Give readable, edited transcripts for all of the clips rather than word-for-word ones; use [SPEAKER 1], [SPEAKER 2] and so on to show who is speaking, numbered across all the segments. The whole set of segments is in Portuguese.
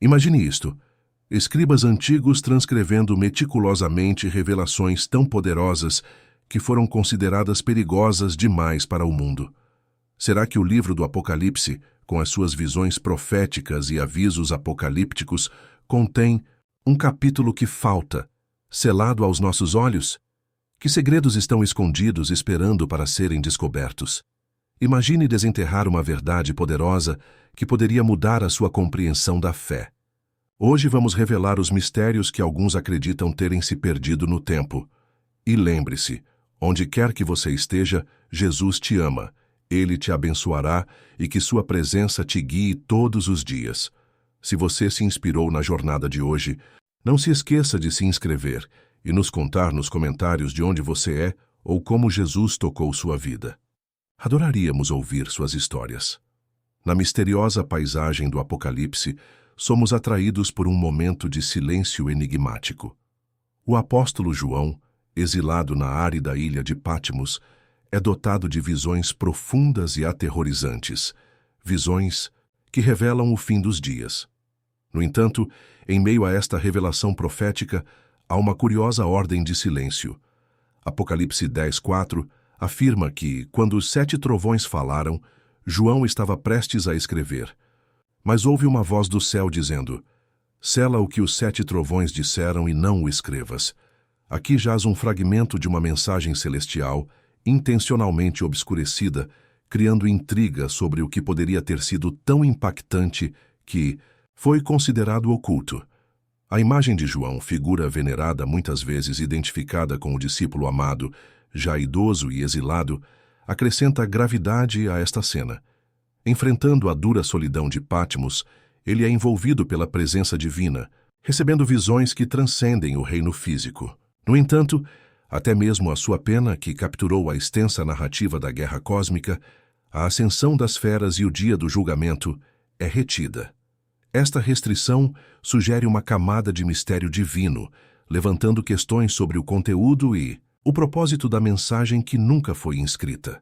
[SPEAKER 1] Imagine isto: escribas antigos transcrevendo meticulosamente revelações tão poderosas que foram consideradas perigosas demais para o mundo. Será que o livro do Apocalipse, com as suas visões proféticas e avisos apocalípticos, contém um capítulo que falta, selado aos nossos olhos? Que segredos estão escondidos esperando para serem descobertos? Imagine desenterrar uma verdade poderosa que poderia mudar a sua compreensão da fé. Hoje vamos revelar os mistérios que alguns acreditam terem se perdido no tempo. E lembre-se, onde quer que você esteja, Jesus te ama, Ele te abençoará e que sua presença te guie todos os dias. Se você se inspirou na jornada de hoje, não se esqueça de se inscrever e nos contar nos comentários de onde você é ou como Jesus tocou sua vida. Adoraríamos ouvir suas histórias. Na misteriosa paisagem do Apocalipse, somos atraídos por um momento de silêncio enigmático. O apóstolo João, exilado na árida ilha de Patmos, é dotado de visões profundas e aterrorizantes, visões que revelam o fim dos dias. No entanto, em meio a esta revelação profética, há uma curiosa ordem de silêncio. Apocalipse 10:4 afirma que, quando os 7 trovões falaram, João estava prestes a escrever. Mas houve uma voz do céu dizendo: "Sela o que os 7 trovões disseram e não o escrevas." Aqui jaz um fragmento de uma mensagem celestial, intencionalmente obscurecida, criando intriga sobre o que poderia ter sido tão impactante que foi considerado oculto. A imagem de João, figura venerada muitas vezes identificada com o discípulo amado, já idoso e exilado, acrescenta gravidade a esta cena. Enfrentando a dura solidão de Patmos, ele é envolvido pela presença divina, recebendo visões que transcendem o reino físico. No entanto, até mesmo a sua pena, que capturou a extensa narrativa da guerra cósmica, a ascensão das feras e o dia do julgamento, é retida. Esta restrição sugere uma camada de mistério divino, levantando questões sobre o conteúdo e o propósito da mensagem que nunca foi inscrita.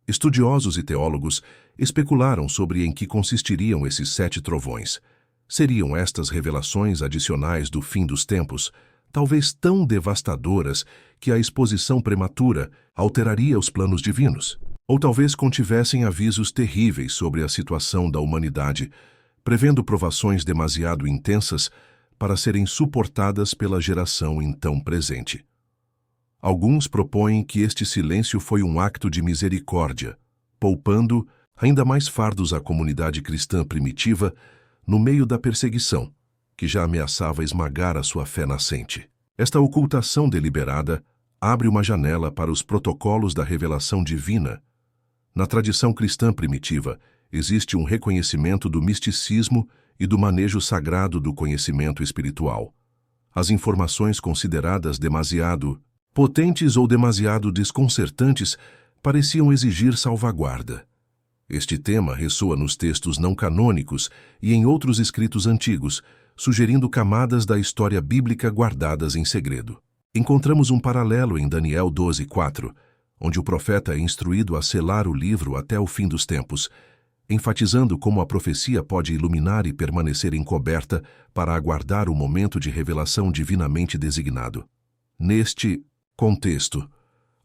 [SPEAKER 1] Estudiosos e teólogos especularam sobre em que consistiriam esses 7 trovões. Seriam estas revelações adicionais do fim dos tempos, talvez tão devastadoras que a exposição prematura alteraria os planos divinos? Ou talvez contivessem avisos terríveis sobre a situação da humanidade, prevendo provações demasiado intensas para serem suportadas pela geração então presente. Alguns propõem que este silêncio foi um acto de misericórdia, poupando ainda mais fardos à comunidade cristã primitiva no meio da perseguição, que já ameaçava esmagar a sua fé nascente. Esta ocultação deliberada abre uma janela para os protocolos da revelação divina. Na tradição cristã primitiva, existe um reconhecimento do misticismo e do manejo sagrado do conhecimento espiritual. As informações consideradas demasiado potentes ou demasiado desconcertantes pareciam exigir salvaguarda. Este tema ressoa nos textos não canônicos e em outros escritos antigos, sugerindo camadas da história bíblica guardadas em segredo. Encontramos um paralelo em Daniel 12:4, onde o profeta é instruído a selar o livro até o fim dos tempos, enfatizando como a profecia pode iluminar e permanecer encoberta para aguardar o momento de revelação divinamente designado. Neste contexto,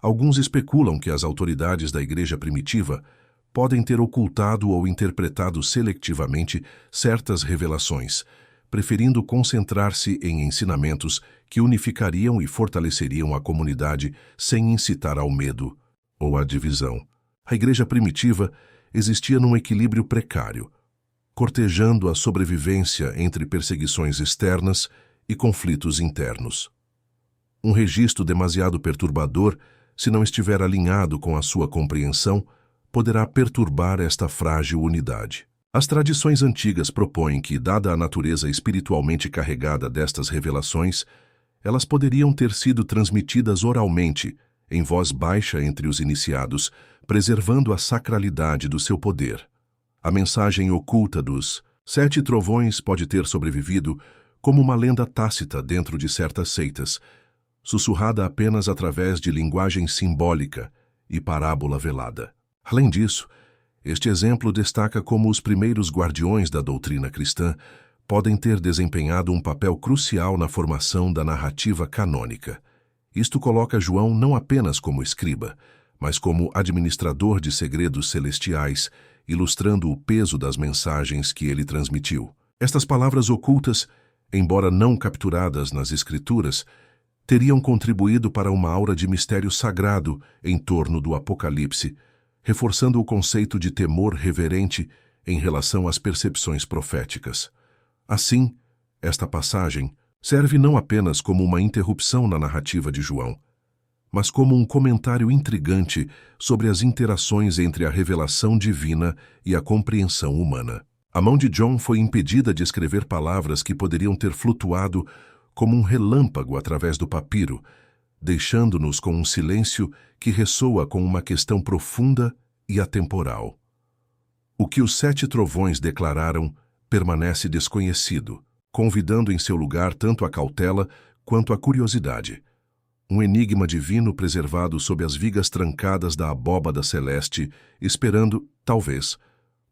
[SPEAKER 1] alguns especulam que as autoridades da Igreja primitiva podem ter ocultado ou interpretado seletivamente certas revelações, preferindo concentrar-se em ensinamentos que unificariam e fortaleceriam a comunidade sem incitar ao medo ou à divisão. A Igreja primitiva existia num equilíbrio precário, cortejando a sobrevivência entre perseguições externas e conflitos internos. Um registro demasiado perturbador, se não estiver alinhado com a sua compreensão, poderá perturbar esta frágil unidade. As tradições antigas propõem que, dada a natureza espiritualmente carregada destas revelações, elas poderiam ter sido transmitidas oralmente, em voz baixa entre os iniciados, preservando a sacralidade do seu poder. A mensagem oculta dos 7 trovões pode ter sobrevivido como uma lenda tácita dentro de certas seitas, sussurrada apenas através de linguagem simbólica e parábola velada. Além disso, este exemplo destaca como os primeiros guardiões da doutrina cristã podem ter desempenhado um papel crucial na formação da narrativa canônica. Isto coloca João não apenas como escriba, mas como administrador de segredos celestiais, ilustrando o peso das mensagens que ele transmitiu. Estas palavras ocultas, embora não capturadas nas Escrituras, teriam contribuído para uma aura de mistério sagrado em torno do Apocalipse, reforçando o conceito de temor reverente em relação às percepções proféticas. Assim, esta passagem serve não apenas como uma interrupção na narrativa de João, mas como um comentário intrigante sobre as interações entre a revelação divina e a compreensão humana. A mão de John foi impedida de escrever palavras que poderiam ter flutuado como um relâmpago através do papiro, deixando-nos com um silêncio que ressoa com uma questão profunda e atemporal. O que os 7 trovões declararam permanece desconhecido, convidando em seu lugar tanto a cautela quanto a curiosidade. Um enigma divino preservado sob as vigas trancadas da abóbada celeste, esperando, talvez,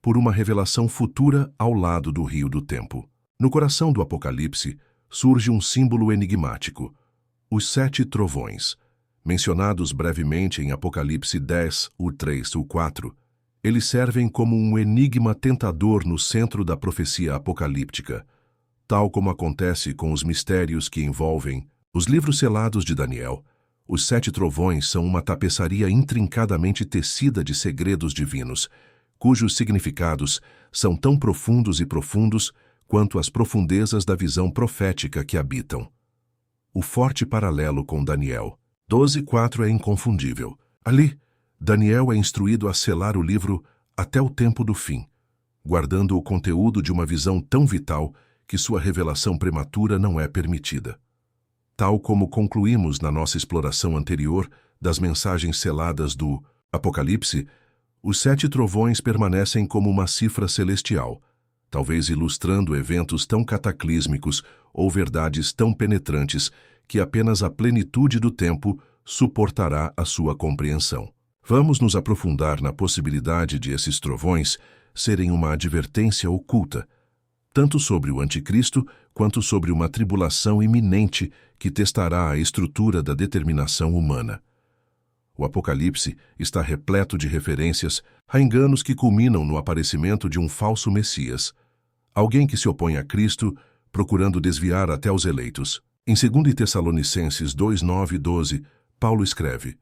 [SPEAKER 1] por uma revelação futura ao lado do rio do tempo. No coração do Apocalipse surge um símbolo enigmático: os 7 trovões. Mencionados brevemente em Apocalipse 10, o 3 e o 4, eles servem como um enigma tentador no centro da profecia apocalíptica, tal como acontece com os mistérios que envolvem os livros selados de Daniel. Os 7 trovões são uma tapeçaria intrincadamente tecida de segredos divinos, cujos significados são tão profundos e profundos quanto as profundezas da visão profética que habitam. O forte paralelo com Daniel 12:4 é inconfundível. Ali, Daniel é instruído a selar o livro até o tempo do fim, guardando o conteúdo de uma visão tão vital que sua revelação prematura não é permitida. Tal como concluímos na nossa exploração anterior das mensagens seladas do Apocalipse, os 7 trovões permanecem como uma cifra celestial, talvez ilustrando eventos tão cataclísmicos ou verdades tão penetrantes que apenas a plenitude do tempo suportará a sua compreensão. Vamos nos aprofundar na possibilidade de esses trovões serem uma advertência oculta, tanto sobre o Anticristo quanto sobre uma tribulação iminente que testará a estrutura da determinação humana. O Apocalipse está repleto de referências a enganos que culminam no aparecimento de um falso Messias, alguém que se opõe a Cristo, procurando desviar até os eleitos. Em 2 Tessalonicenses 2, 9 e 12, Paulo escreve: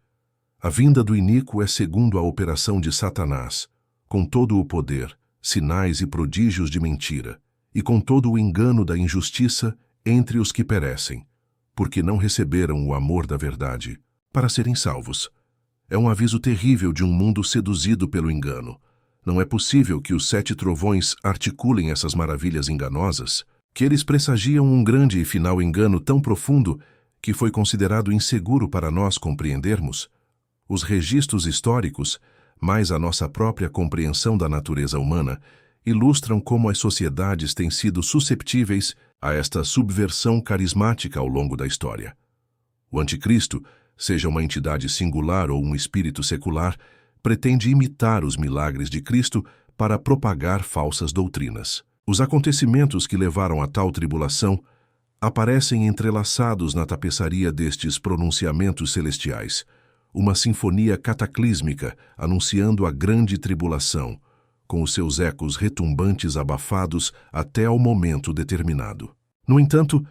[SPEAKER 1] a vinda do iníquo é segundo a operação de Satanás, com todo o poder, sinais e prodígios de mentira, e com todo o engano da injustiça entre os que perecem, porque não receberam o amor da verdade, para serem salvos. É um aviso terrível de um mundo seduzido pelo engano. Não é possível que os 7 trovões articulem essas maravilhas enganosas, que eles pressagiam um grande e final engano tão profundo que foi considerado inseguro para nós compreendermos. Os registros históricos, mais a nossa própria compreensão da natureza humana, ilustram como as sociedades têm sido susceptíveis a esta subversão carismática ao longo da história. O Anticristo, seja uma entidade singular ou um espírito secular, pretende imitar os milagres de Cristo para propagar falsas doutrinas. Os acontecimentos que levaram a tal tribulação aparecem entrelaçados na tapeçaria destes pronunciamentos celestiais, uma sinfonia cataclísmica anunciando a grande tribulação, com os seus ecos retumbantes abafados até ao momento determinado. No entanto,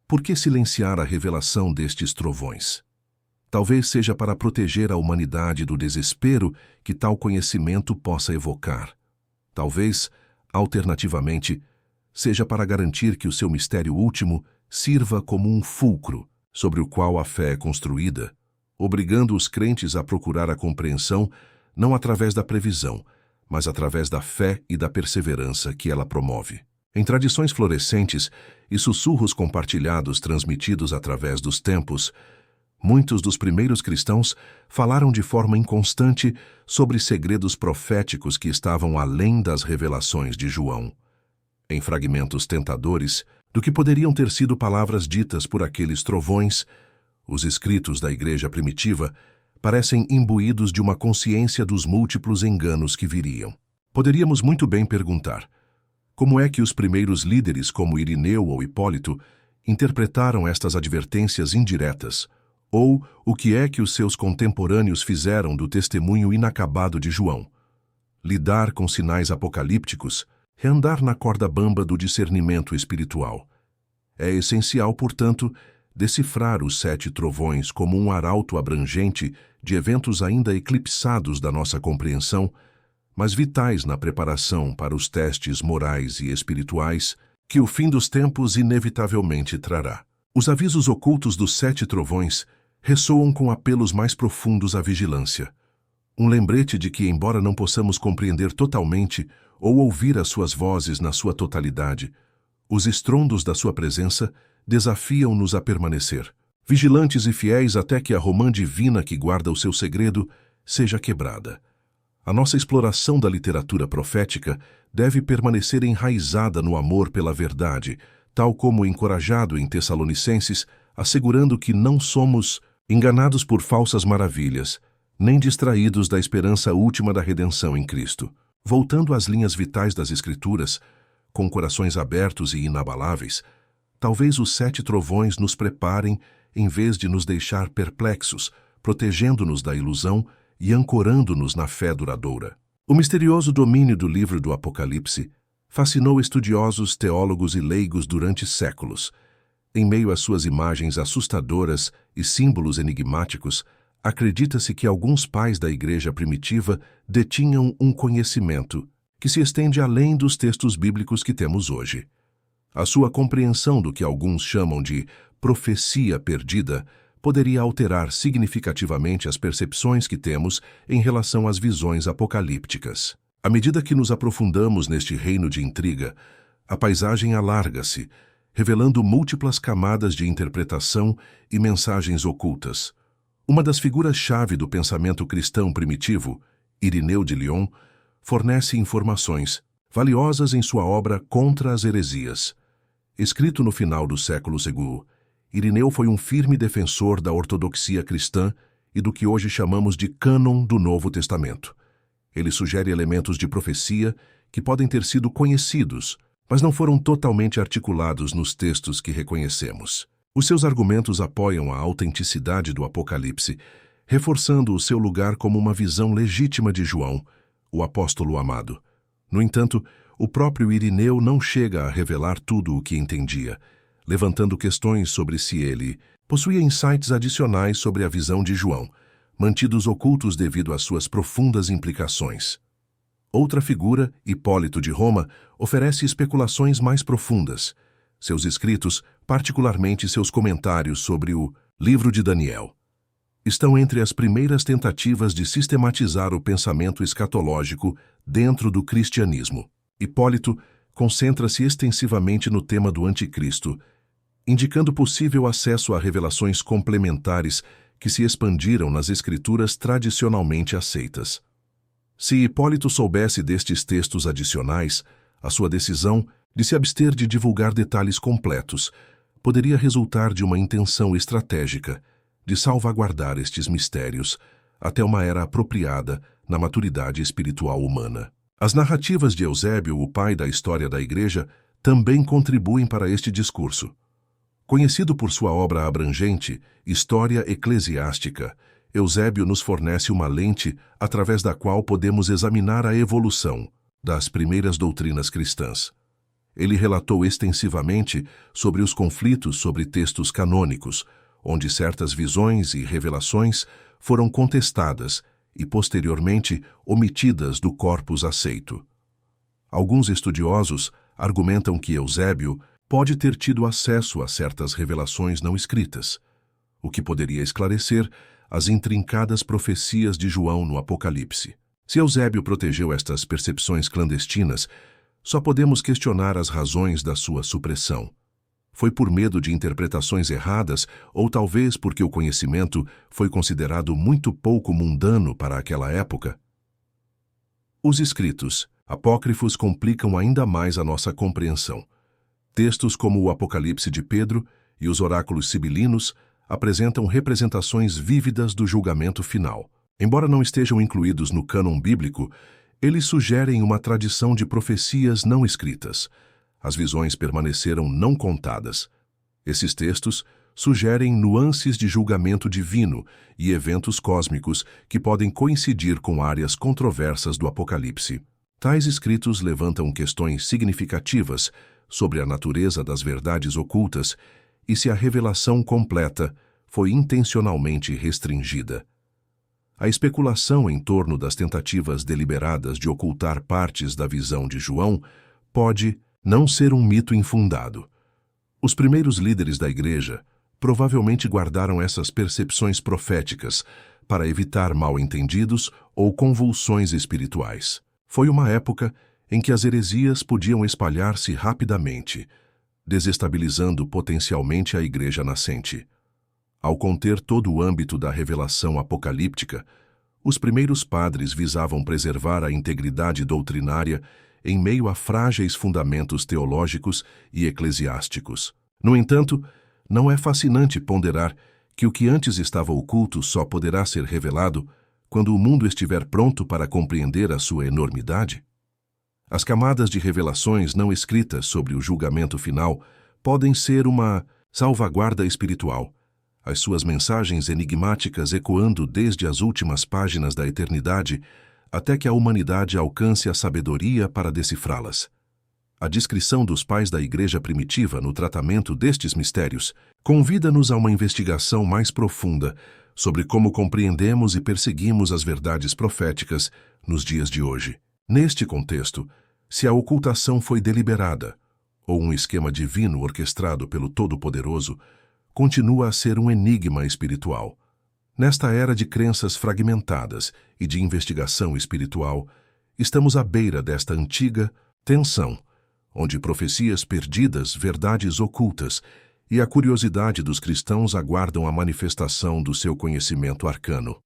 [SPEAKER 1] por que silenciar a revelação destes trovões? Talvez seja para proteger a humanidade do desespero que tal conhecimento possa evocar. Talvez, alternativamente, seja para garantir que o seu mistério último sirva como um fulcro sobre o qual a fé é construída, obrigando os crentes a procurar a compreensão não através da previsão, mas através da fé e da perseverança que ela promove. Em tradições florescentes e sussurros compartilhados transmitidos através dos tempos, muitos dos primeiros cristãos falaram de forma inconstante sobre segredos proféticos que estavam além das revelações de João. Em fragmentos tentadores do que poderiam ter sido palavras ditas por aqueles trovões, os escritos da igreja primitiva parecem imbuídos de uma consciência dos múltiplos enganos que viriam. Poderíamos muito bem perguntar: Como é que os primeiros líderes, como Irineu ou Hipólito, interpretaram estas advertências indiretas? Ou o que é que os seus contemporâneos fizeram do testemunho inacabado de João? Lidar com sinais apocalípticos é andar na corda bamba do discernimento espiritual. É essencial, portanto, decifrar os 7 trovões como um arauto abrangente de eventos ainda eclipsados da nossa compreensão, mas vitais na preparação para os testes morais e espirituais que o fim dos tempos inevitavelmente trará. Os avisos ocultos dos 7 trovões ressoam com apelos mais profundos à vigilância. Um lembrete de que, embora não possamos compreender totalmente ou ouvir as suas vozes na sua totalidade, os estrondos da sua presença desafiam-nos a permanecer, vigilantes e fiéis até que a romã divina que guarda o seu segredo seja quebrada. A nossa exploração da literatura profética deve permanecer enraizada no amor pela verdade, tal como encorajado em Tessalonicenses, assegurando que não somos enganados por falsas maravilhas, nem distraídos da esperança última da redenção em Cristo. Voltando às linhas vitais das Escrituras, com corações abertos e inabaláveis, talvez os 7 trovões nos preparem em vez de nos deixar perplexos, protegendo-nos da ilusão e ancorando-nos na fé duradoura. O misterioso domínio do livro do Apocalipse fascinou estudiosos, teólogos e leigos durante séculos. Em meio às suas imagens assustadoras e símbolos enigmáticos, acredita-se que alguns pais da igreja primitiva detinham um conhecimento que se estende além dos textos bíblicos que temos hoje. A sua compreensão do que alguns chamam de profecia perdida poderia alterar significativamente as percepções que temos em relação às visões apocalípticas. À medida que nos aprofundamos neste reino de intriga, a paisagem alarga-se, revelando múltiplas camadas de interpretação e mensagens ocultas. Uma das figuras-chave do pensamento cristão primitivo, Irineu de Lyon, fornece informações valiosas em sua obra Contra as Heresias. Escrito no final do século II, Irineu foi um firme defensor da ortodoxia cristã e do que hoje chamamos de cânon do Novo Testamento. Ele sugere elementos de profecia que podem ter sido conhecidos, mas não foram totalmente articulados nos textos que reconhecemos. Os seus argumentos apoiam a autenticidade do Apocalipse, reforçando o seu lugar como uma visão legítima de João, o apóstolo amado. No entanto, o próprio Irineu não chega a revelar tudo o que entendia, levantando questões sobre se ele possuía insights adicionais sobre a visão de João, mantidos ocultos devido às suas profundas implicações. Outra figura, Hipólito de Roma, oferece especulações mais profundas. Seus escritos, particularmente seus comentários sobre o Livro de Daniel, estão entre as primeiras tentativas de sistematizar o pensamento escatológico dentro do cristianismo. Hipólito concentra-se extensivamente no tema do anticristo, indicando possível acesso a revelações complementares que se expandiram nas escrituras tradicionalmente aceitas. Se Hipólito soubesse destes textos adicionais, a sua decisão de se abster de divulgar detalhes completos poderia resultar de uma intenção estratégica de salvaguardar estes mistérios até uma era apropriada na maturidade espiritual humana. As narrativas de Eusébio, o pai da história da Igreja, também contribuem para este discurso. Conhecido por sua obra abrangente, História Eclesiástica, Eusébio nos fornece uma lente através da qual podemos examinar a evolução das primeiras doutrinas cristãs. Ele relatou extensivamente sobre os conflitos sobre textos canônicos, onde certas visões e revelações foram contestadas e, posteriormente, omitidas do corpus aceito. Alguns estudiosos argumentam que Eusébio pode ter tido acesso a certas revelações não escritas, o que poderia esclarecer as intrincadas profecias de João no Apocalipse. Se Eusébio protegeu estas percepções clandestinas, só podemos questionar as razões da sua supressão. Foi por medo de interpretações erradas ou talvez porque o conhecimento foi considerado muito pouco mundano para aquela época? Os escritos apócrifos complicam ainda mais a nossa compreensão. Textos como o Apocalipse de Pedro e os oráculos sibilinos apresentam representações vívidas do julgamento final. Embora não estejam incluídos no cânon bíblico, Eles sugerem uma tradição de profecias não escritas. As visões permaneceram não contadas. Esses textos sugerem nuances de julgamento divino e eventos cósmicos que podem coincidir com áreas controversas do Apocalipse. Tais escritos levantam questões significativas sobre a natureza das verdades ocultas e se a revelação completa foi intencionalmente restringida. A especulação em torno das tentativas deliberadas de ocultar partes da visão de João pode não ser um mito infundado. Os primeiros líderes da Igreja provavelmente guardaram essas percepções proféticas para evitar mal-entendidos ou convulsões espirituais. Foi uma época em que as heresias podiam espalhar-se rapidamente, desestabilizando potencialmente a Igreja nascente. Ao conter todo o âmbito da revelação apocalíptica, os primeiros padres visavam preservar a integridade doutrinária em meio a frágeis fundamentos teológicos e eclesiásticos. No entanto, não é fascinante ponderar que o que antes estava oculto só poderá ser revelado quando o mundo estiver pronto para compreender a sua enormidade? As camadas de revelações não escritas sobre o julgamento final podem ser uma salvaguarda espiritual, as suas mensagens enigmáticas ecoando desde as últimas páginas da eternidade até que a humanidade alcance a sabedoria para decifrá-las. A descrição dos pais da Igreja primitiva no tratamento destes mistérios convida-nos a uma investigação mais profunda sobre como compreendemos e perseguimos as verdades proféticas nos dias de hoje. Neste contexto, se a ocultação foi deliberada ou um esquema divino orquestrado pelo Todo-Poderoso, continua a ser um enigma espiritual. Nesta era de crenças fragmentadas e de investigação espiritual, estamos à beira desta antiga tensão, onde profecias perdidas, verdades ocultas e a curiosidade dos cristãos aguardam a manifestação do seu conhecimento arcano.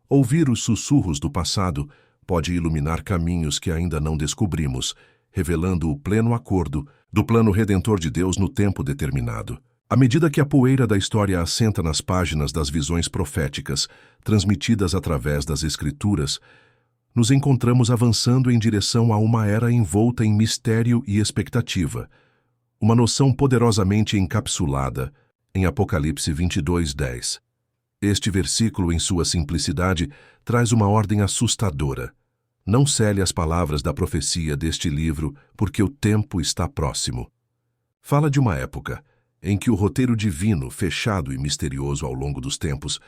[SPEAKER 1] Ouvir os sussurros do passado pode iluminar caminhos que ainda não descobrimos, revelando o pleno acordo do plano redentor de Deus no tempo determinado. À medida que a poeira da história assenta nas páginas das visões proféticas, transmitidas através das Escrituras, nos encontramos avançando em direção a uma era envolta em mistério e expectativa, uma noção poderosamente encapsulada em Apocalipse 22:10. Este versículo, em sua simplicidade, traz uma ordem assustadora. Não cele as palavras da profecia deste livro, porque o tempo está próximo. Fala de uma época em que o roteiro divino, fechado e misterioso ao longo dos tempos,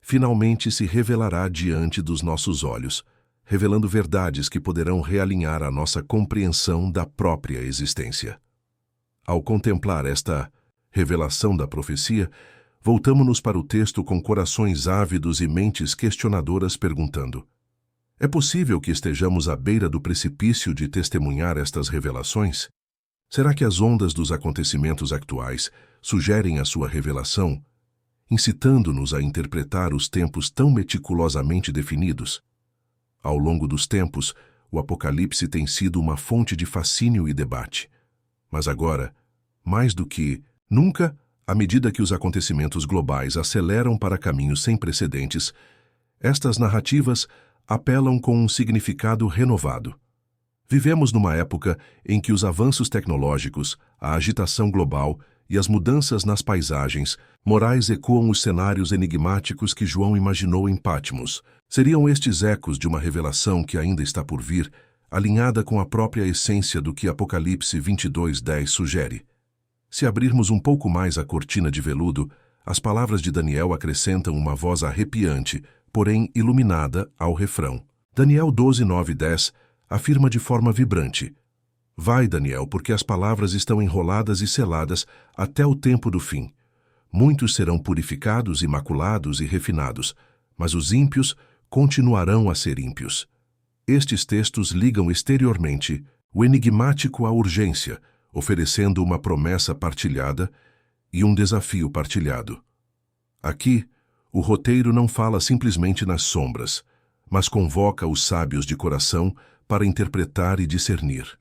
[SPEAKER 1] finalmente se revelará diante dos nossos olhos, revelando verdades que poderão realinhar a nossa compreensão da própria existência. Ao contemplar esta revelação da profecia, voltamo-nos para o texto com corações ávidos e mentes questionadoras perguntando: é possível que estejamos à beira do precipício de testemunhar estas revelações? Será que as ondas dos acontecimentos atuais sugerem a sua revelação, incitando-nos a interpretar os tempos tão meticulosamente definidos? Ao longo dos tempos, o Apocalipse tem sido uma fonte de fascínio e debate. Mas agora, mais do que nunca, à medida que os acontecimentos globais aceleram para caminhos sem precedentes, estas narrativas apelam com um significado renovado. Vivemos numa época em que os avanços tecnológicos, a agitação global e as mudanças nas paisagens morais ecoam os cenários enigmáticos que João imaginou em Patmos. Seriam estes ecos de uma revelação que ainda está por vir, alinhada com a própria essência do que Apocalipse 22:10 sugere. Se abrirmos um pouco mais a cortina de veludo, as palavras de Daniel acrescentam uma voz arrepiante, porém iluminada, ao refrão. Daniel 12:9 e 10 afirma de forma vibrante: vai, Daniel, porque as palavras estão enroladas e seladas até o tempo do fim. Muitos serão purificados, imaculados e refinados, mas os ímpios continuarão a ser ímpios. Estes textos ligam exteriormente o enigmático à urgência, oferecendo uma promessa partilhada e um desafio partilhado. Aqui, o roteiro não fala simplesmente nas sombras, mas convoca os sábios de coração para interpretar e discernir.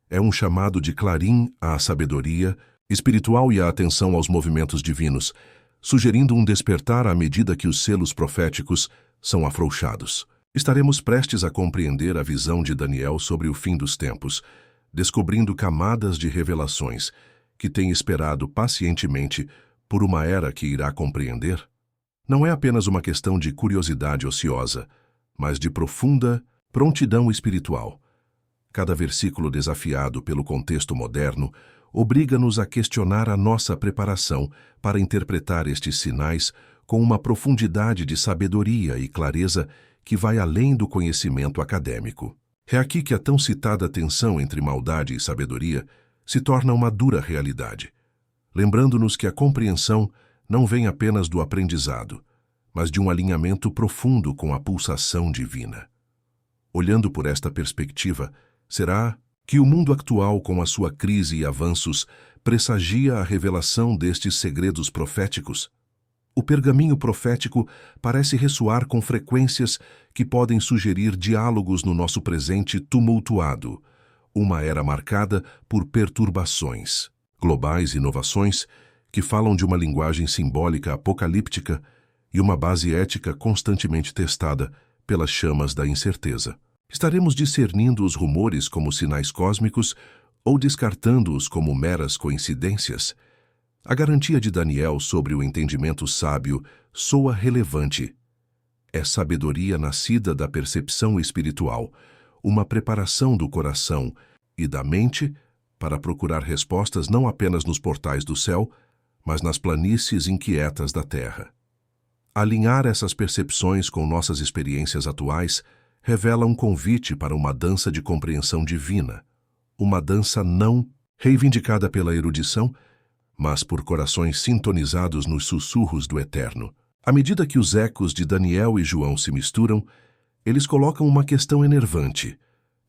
[SPEAKER 1] É um chamado de clarim à sabedoria espiritual e à atenção aos movimentos divinos, sugerindo um despertar à medida que os selos proféticos são afrouxados. Estaremos prestes a compreender a visão de Daniel sobre o fim dos tempos, descobrindo camadas de revelações que tem esperado pacientemente por uma era que irá compreender. Não é apenas uma questão de curiosidade ociosa, mas de profunda prontidão espiritual. Cada versículo desafiado pelo contexto moderno obriga-nos a questionar a nossa preparação para interpretar estes sinais com uma profundidade de sabedoria e clareza que vai além do conhecimento acadêmico. É aqui que a tão citada tensão entre maldade e sabedoria se torna uma dura realidade, lembrando-nos que a compreensão não vem apenas do aprendizado, mas de um alinhamento profundo com a pulsação divina. Olhando por esta perspectiva, será que o mundo atual, com a sua crise e avanços, pressagia a revelação destes segredos proféticos? O pergaminho profético parece ressoar com frequências que podem sugerir diálogos no nosso presente tumultuado, uma era marcada por perturbações, globais inovações que falam de uma linguagem simbólica apocalíptica e uma base ética constantemente testada pelas chamas da incerteza. Estaremos discernindo os rumores como sinais cósmicos ou descartando-os como meras coincidências? A garantia de Daniel sobre o entendimento sábio soa relevante. É sabedoria nascida da percepção espiritual, uma preparação do coração e da mente para procurar respostas não apenas nos portais do céu, mas nas planícies inquietas da terra. Alinhar essas percepções com nossas experiências atuais revela um convite para uma dança de compreensão divina, uma dança não reivindicada pela erudição, mas por corações sintonizados nos sussurros do Eterno. À medida que os ecos de Daniel e João se misturam, eles colocam uma questão enervante.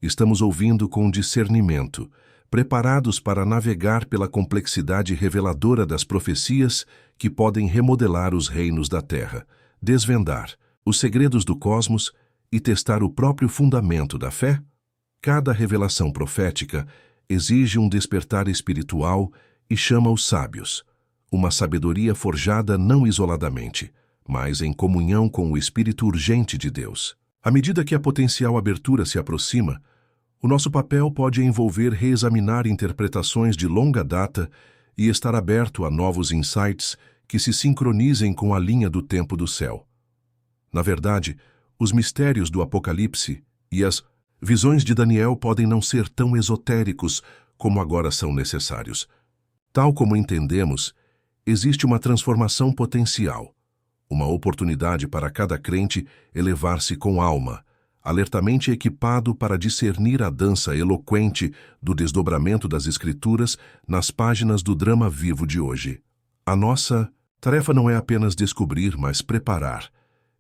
[SPEAKER 1] Estamos ouvindo com discernimento, preparados para navegar pela complexidade reveladora das profecias que podem remodelar os reinos da terra, desvendar os segredos do cosmos e testar o próprio fundamento da fé? Cada revelação profética exige um despertar espiritual e chama os sábios, uma sabedoria forjada não isoladamente, mas em comunhão com o Espírito urgente de Deus. À medida que a potencial abertura se aproxima, o nosso papel pode envolver reexaminar interpretações de longa data e estar aberto a novos insights que se sincronizem com a linha do tempo do céu. Na verdade, os mistérios do Apocalipse e as visões de Daniel podem não ser tão esotéricos como agora são necessários. Tal como entendemos, existe uma transformação potencial, uma oportunidade para cada crente elevar-se com alma, alertamente equipado para discernir a dança eloquente do desdobramento das Escrituras nas páginas do drama vivo de hoje. A nossa tarefa não é apenas descobrir, mas preparar,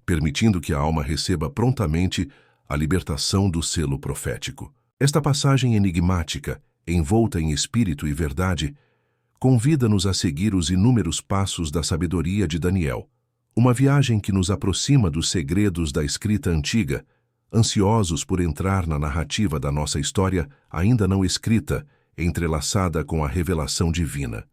[SPEAKER 1] permitindo que a alma receba prontamente a libertação do selo profético. Esta passagem enigmática, envolta em espírito e verdade, convida-nos a seguir os inúmeros passos da sabedoria de Daniel, uma viagem que nos aproxima dos segredos da escrita antiga, ansiosos por entrar na narrativa da nossa história ainda não escrita, entrelaçada com a revelação divina.